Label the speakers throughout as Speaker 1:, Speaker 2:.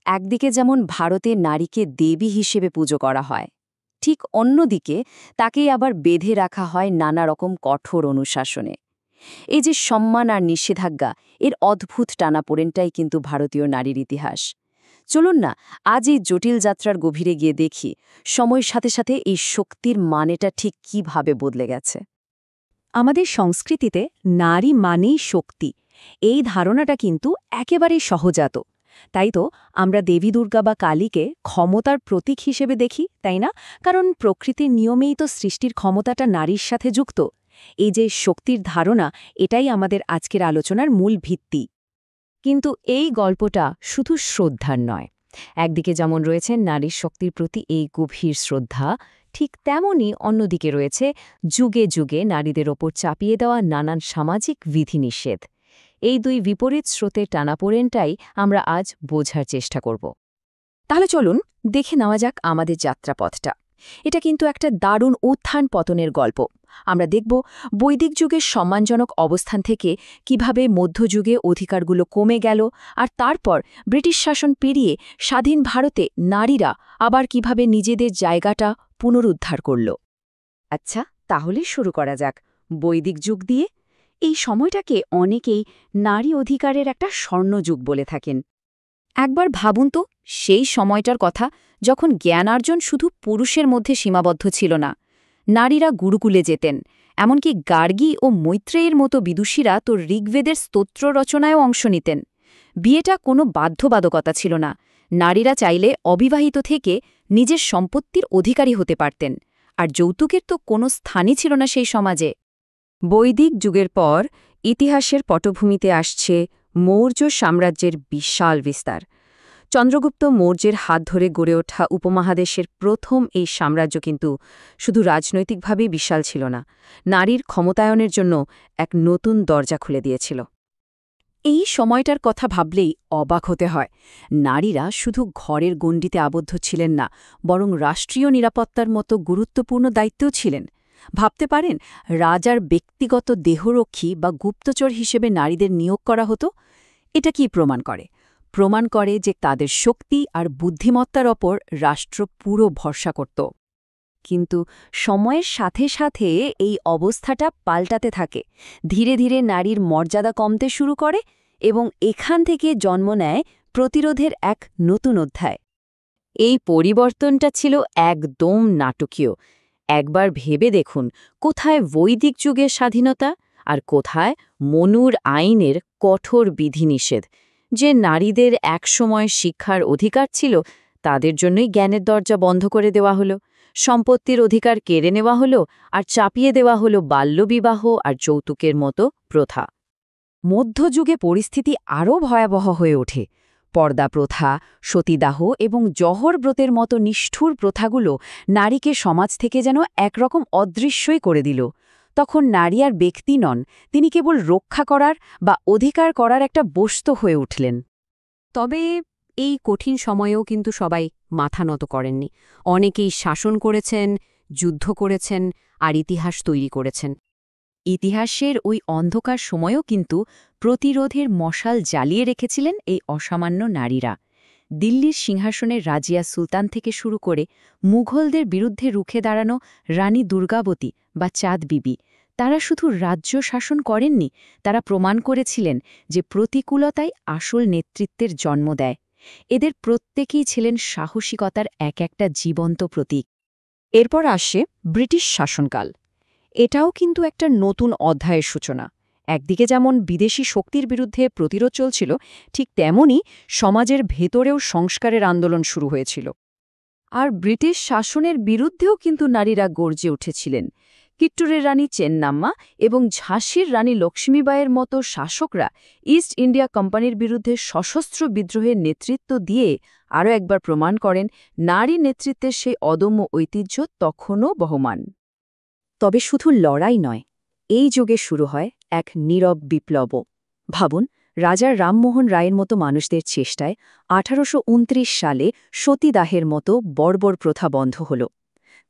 Speaker 1: একদিকে যেমন ভারতে নারীকে দেবী হিসেবে পুজো করা হয়, ঠিক অন্যদিকে তাকেই আবার বেঁধে রাখা হয় নানা রকম কঠোর অনুশাসনে। এই যে সম্মান আর নিষেধাজ্ঞা, এর অদ্ভুত টানাপোড়েনটাই কিন্তু ভারতীয় নারীর ইতিহাস। চলুন না আজ এই জটিল যাত্রার গভীরে গিয়ে দেখি সময়ের সাথে সাথে এই শক্তির মানেটা ঠিক কিভাবে বদলে গেছে।
Speaker 2: আমাদের সংস্কৃতিতে নারী মানেই শক্তি, এই ধারণাটা কিন্তু একেবারেই সহজাত। তাই তো আমরা দেবী দুর্গা বা কালীকে ক্ষমতার প্রতীক হিসেবে দেখি, তাই না? কারণ প্রকৃতির নিয়মেই তো সৃষ্টির ক্ষমতাটা নারীর সাথে যুক্ত। এই যে শক্তির ধারণা, এটাই আমাদের আজকের আলোচনার মূল ভিত্তি।
Speaker 1: কিন্তু এই গল্পটা শুধু শ্রদ্ধার নয়। একদিকে যেমন রয়েছে নারীর শক্তির প্রতি এই গভীর শ্রদ্ধা, ঠিক তেমনই অন্যদিকে রয়েছে যুগে যুগে নারীদের ওপর চাপিয়ে দেওয়া নানান সামাজিক বিধিনিষেধ। এই দুই বিপরীত স্রোতের টানাপোড়েনটাই আমরা আজ বোঝার চেষ্টা করব। তাহলে চলুন দেখে নেওয়া যাক আমাদের যাত্রাপথটা। এটা কিন্তু একটা দারুণ উত্থান পতনের গল্প। আমরা দেখব বৈদিক যুগের সম্মানজনক অবস্থান থেকে কিভাবে মধ্যযুগে অধিকারগুলো কমে গেল, আর তারপর ব্রিটিশ শাসন পেরিয়ে স্বাধীন ভারতে নারীরা আবার কিভাবে নিজেদের জায়গাটা পুনরুদ্ধার করল। আচ্ছা, তাহলে শুরু করা যাক বৈদিক যুগ দিয়ে। এই সময়টাকে অনেকেই নারী অধিকারের একটা স্বর্ণযুগ বলে থাকেন। একবার ভাবুন তো সেই সময়টার কথা, যখন জ্ঞানার্জন শুধু পুরুষের মধ্যে সীমাবদ্ধ ছিল না। নারীরা গুরুকুলে যেতেন, এমনকি গার্গী ও মৈত্রেয়ের মতো বিদুষীরা তো ঋগ্বেদের স্তোত্র রচনায়ও অংশ নিতেন। বিয়েটা কোনো বাধ্যবাধকতা ছিল না। নারীরা চাইলে অবিবাহিত থেকে নিজের সম্পত্তির অধিকারী হতে পারতেন, আর যৌতুকের তো কোনো স্থানই ছিল না সেই সমাজে। বৈদিক যুগের পর ইতিহাসের পটভূমিতে আসছে মৌর্য সাম্রাজ্যের বিশাল বিস্তার। চন্দ্রগুপ্ত মৌর্যের হাত ধরে গড়ে ওঠা উপমহাদেশের প্রথম এই সাম্রাজ্য কিন্তু শুধু রাজনৈতিকভাবেই বিশাল ছিল না, নারীর ক্ষমতায়নের জন্য এক নতুন দরজা খুলে দিয়েছিল। এই সময়টার কথা ভাবলেই অবাক হতে হয়। নারীরা শুধু ঘরের গণ্ডিতে আবদ্ধ ছিলেন না, বরং রাষ্ট্রীয় নিরাপত্তার মতো গুরুত্বপূর্ণ দায়িত্বও ছিলেন। ভাবতে পারেন, রাজার ব্যক্তিগত দেহরক্ষী বা গুপ্তচর হিসেবে নারীদের নিয়োগ করা হতো। এটা কি প্রমাণ করে? প্রমাণ করে যে তাদের শক্তি আর বুদ্ধিমত্তার ওপর রাষ্ট্র পুরো ভরসা করত। কিন্তু সময়ের সাথে সাথে এই অবস্থাটা পাল্টাতে থাকে। ধীরে ধীরে নারীর মর্যাদা কমতে শুরু করে এবং এখান থেকে জন্ম নেয় প্রতিরোধের এক নতুন অধ্যায়। এই পরিবর্তনটা ছিল একদম নাটকীয়। একবার ভেবে দেখুন, কোথায় বৈদিক যুগের স্বাধীনতা আর কোথায় মনুর আইনের কঠোর বিধিনিষেধ। যে নারীদের একসময় শিক্ষার অধিকার ছিল, তাদের জন্যই জ্ঞানের দরজা বন্ধ করে দেওয়া হলো, সম্পত্তির অধিকার কেড়ে নেওয়া হলো, আর চাপিয়ে দেওয়া হলো বাল্যবিবাহ আর যৌতুকের মতো প্রথা। মধ্যযুগে পরিস্থিতি আরও ভয়াবহ হয়ে ওঠে। পর্দা প্রথা, সতীদাহ এবং জহর ব্রতের মতো নিষ্ঠুর প্রথাগুলো নারীকে সমাজ থেকে যেন একরকম অদৃশ্যই করে দিল। তখন নারী আর ব্যক্তি নন, তিনি কেবল রক্ষা করার বা অধিকার করার একটা বস্তু হয়ে উঠলেন।
Speaker 2: তবে এই কঠিন সময়েও কিন্তু সবাই মাথা নত করেননি। অনেকেই শাসন করেছেন, যুদ্ধ করেছেন আর ইতিহাস তৈরি করেছেন।
Speaker 1: ইতিহাসের ওই অন্ধকার সময়েও কিন্তু প্রতিরোধের মশাল জ্বালিয়ে রেখেছিলেন এই অসামান্য নারীরা। দিল্লির সিংহাসনের রাজিয়া সুলতান থেকে শুরু করে মুঘলদের বিরুদ্ধে রুখে দাঁড়ানো রানী দুর্গাবতী বা চাঁদ বিবি, তারা শুধু রাজ্য শাসন করেননি, তারা প্রমাণ করেছিলেন যে প্রতিকূলতাই আসল নেতৃত্বের জন্ম দেয়। এদের প্রত্যেকেই ছিলেন সাহসিকতার এক একটা জীবন্ত প্রতীক। এরপর আসে ব্রিটিশ শাসনকাল। এটাও কিন্তু একটা নতুন অধ্যায়ের সূচনা। একদিকে যেমন বিদেশি শক্তির বিরুদ্ধে প্রতিরোধ চলছিল, ঠিক তেমনি সমাজের ভেতরেও সংস্কারের আন্দোলন শুরু হয়েছিল। আর ব্রিটিশ শাসনের বিরুদ্ধেও কিন্তু নারীরা গর্জে উঠেছিলেন। কিত্তুরের রানী চেন্নাম্মা এবং ঝাঁসির রানী লক্ষ্মীবাইয়ের মতো শাসকরা ইস্ট ইন্ডিয়া কোম্পানির বিরুদ্ধে সশস্ত্র বিদ্রোহের নেতৃত্ব দিয়ে আরও একবার প্রমাণ করেন নারী নেতৃত্বের সেই অদম্য ঐতিহ্য তখনও বহমান। তবে শুধু লড়াই নয়, এই যুগে শুরু হয় এক নীরব বিপ্লবও। ভাবুন, রাজা রামমোহন রায়ের মতো মানুষদের চেষ্টায় 1829 সালে সতীদাহের মতো বর্বর প্রথা বন্ধ হল।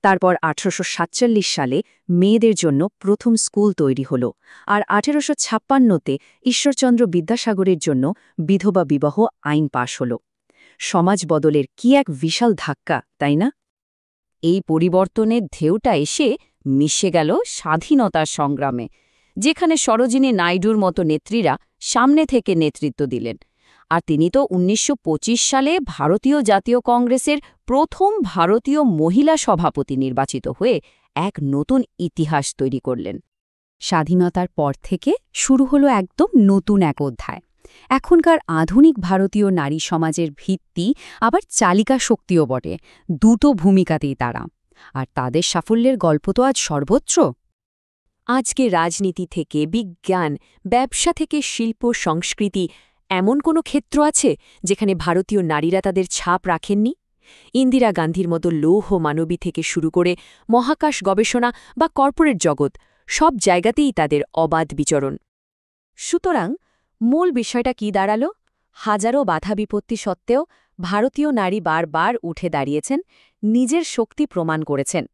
Speaker 1: তারপর 1847 সালে মেয়েদের জন্য প্রথম স্কুল তৈরি হল, আর 1856তে ঈশ্বরচন্দ্র বিদ্যাসাগরের জন্য বিধবা বিবাহ আইন পাশ হল।
Speaker 2: সমাজ বদলের কি এক বিশাল ধাক্কা, তাই না?
Speaker 1: এই পরিবর্তনের ঢেউটা এসে মিশে গেল স্বাধীনতার সংগ্রামে, যেখানে সরোজিনী নাইডুর মতো নেত্রীরা সামনে থেকে নেতৃত্ব দিলেন। আর তিনি তো ১৯২৫ সালে ভারতীয় জাতীয় কংগ্রেসের প্রথম ভারতীয় মহিলা সভাপতি নির্বাচিত হয়ে এক নতুন ইতিহাস তৈরি করলেন।
Speaker 2: স্বাধীনতার পর থেকে শুরু হলো একদম নতুন এক অধ্যায়। এখনকার আধুনিক ভারতীয় নারী সমাজের ভিত্তি আবার চালিকা শক্তিও বটে, দুটো ভূমিকাতেই তারা। আর তাদের সাফল্যের গল্প তো আজ সর্বত্র।
Speaker 1: আজকে রাজনীতি থেকে বিজ্ঞান, ব্যবসা থেকে শিল্প, সংস্কৃতি, এমন কোনো ক্ষেত্র আছে যেখানে ভারতীয় নারীরা তাদের ছাপ রাখেননি? ইন্দিরা গান্ধীর মতো লৌহ মানবী থেকে শুরু করে মহাকাশ গবেষণা বা কর্পোরেট জগৎ, সব জায়গাতেই তাদের অবাধ বিচরণ। সুতরাং মূল বিষয়টা কি দাঁড়ালো? হাজারো বাধা বিপত্তি সত্ত্বেও ভারতীয় নারী বারবার উঠে দাঁড়িয়েছেন, নিজের শক্তি প্রমাণ করেছেন।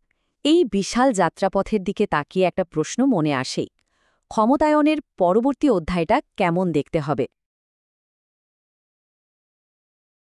Speaker 1: এই বিশাল যাত্রাপথের দিকে তাকিয়ে একটা প্রশ্ন মনে আসেই, ক্ষমতায়নের পরবর্তী অধ্যায়টা কেমন দেখতে হবে?